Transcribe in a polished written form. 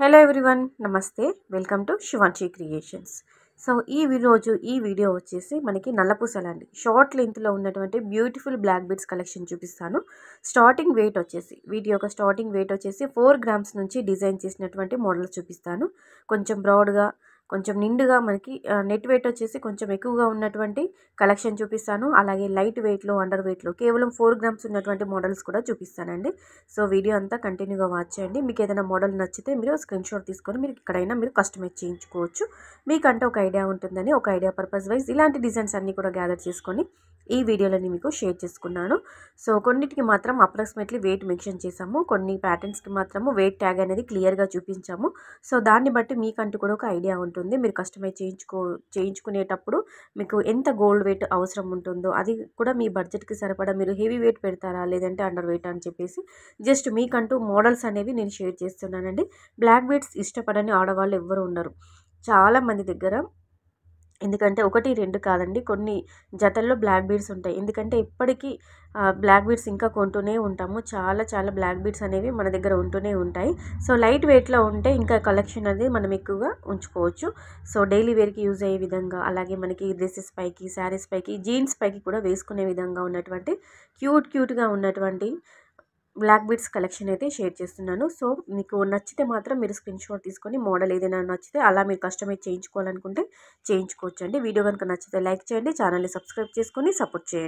Hello everyone, నమస్తే. Welcome to Shivanshi creations. So ఈ video వచ్చేసి మనకి నల్లపూసలండి షార్ట్ లెంత్లో ఉన్నటువంటి బ్యూటిఫుల్ బ్లాక్ బీడ్స్ కలెక్షన్ చూపిస్తాను. స్టార్టింగ్ వెయిట్ వచ్చేసి వీటి యొక్క స్టార్టింగ్ వెయిట్ వచ్చేసి 4 గ్రామ్స్ నుంచి డిజైన్ చేసినటువంటి మోడల్స్ చూపిస్తాను. కొంచెం బ్రాడ్గా, కొంచెం నిండుగా మనకి నెట్ వెయిట్ వచ్చేసి కొంచెం ఎక్కువగా ఉన్నటువంటి కలెక్షన్ చూపిస్తాను. అలాగే లైట్ వెయిట్లో, అండర్ వెయిట్లో కేవలం 4 గ్రామ్స్ ఉన్నటువంటి మోడల్స్ కూడా చూపిస్తానండి. సో వీడియో అంతా కంటిన్యూగా వాచ్ చేయండి. మీకు ఏదైనా మోడల్ నచ్చితే మీరు స్క్రీన్ షాట్ తీసుకొని మీరు ఎక్కడైనా మీరు కస్టమైజ్ చేయించుకోవచ్చు. మీకంటే ఒక ఐడియా ఉంటుందని, ఒక ఐడియా పర్పస్ వైజ్ ఇలాంటి డిజైన్స్ అన్నీ కూడా గ్యాదర్ చేసుకొని ఈ వీడియోలని మీకు షేర్ చేసుకున్నాను. సో కొన్నిటికి మాత్రం అప్రాక్సిమేట్లీ వెయిట్ మెన్షన్ చేసాము, కొన్ని ప్యాటర్న్స్కి మాత్రము వెయిట్ ట్యాగ్ అనేది క్లియర్గా చూపించాము. సో దాన్ని బట్టి మీకంటూ కూడా ఒక ఐడియా ఉంటుంది. మీరు కస్టమైజ్ చేయించుకునేటప్పుడు మీకు ఎంత గోల్డ్ వెయిట్ అవసరం ఉంటుందో అది కూడా మీ బడ్జెట్కి సరిపడా మీరు హెవీ వెయిట్ పెడతారా లేదంటే అండర్ వెయిట్ అని చెప్పేసి జస్ట్ మీకంటూ మోడల్స్ అనేవి నేను షేర్ చేస్తున్నానండి. బ్లాక్ బీడ్స్ ఇష్టపడని ఆడవాళ్ళు ఎవ్వరు ఉండరు చాలామంది దగ్గర. ఎందుకంటే 1, 2 కాదండి, కొన్ని జతల్లో బ్లాక్ బీడ్స్ ఉంటాయి. ఎందుకంటే ఇప్పటికీ బ్లాక్ బీడ్స్ ఇంకా కొంటూనే ఉంటాము. చాలా బ్లాక్ బీడ్స్ అనేవి మన దగ్గర ఉంటూనే ఉంటాయి. సో లైట్ వెయిట్లో ఉంటే ఇంకా కలెక్షన్ అనేది మనం ఎక్కువగా ఉంచుకోవచ్చు. సో డైలీ వేర్కి యూజ్ అయ్యే విధంగా, అలాగే మనకి డ్రెస్సెస్ పైకి, శారీస్ పైకి, జీన్స్ పైకి కూడా వేసుకునే విధంగా ఉన్నటువంటి క్యూట్గా ఉన్నటువంటి బ్లాక్ బీడ్స్ కలెక్షన్ అయితే షేర్ చేస్తున్నాను. సో మీకు నచ్చితే మాత్రం మీరు స్క్రీన్ షాట్ తీసుకొని మోడల్ ఏదైనా నచ్చితే అలా మీరు కస్టమైజ్ చేయించుకోవాలనుకుంటే చేయించుకోవచ్చు అండి. వీడియో కనుక నచ్చితే లైక్ చేయండి, ఛానల్ని సబ్స్క్రైబ్ చేసుకొని సపోర్ట్ చేయండి.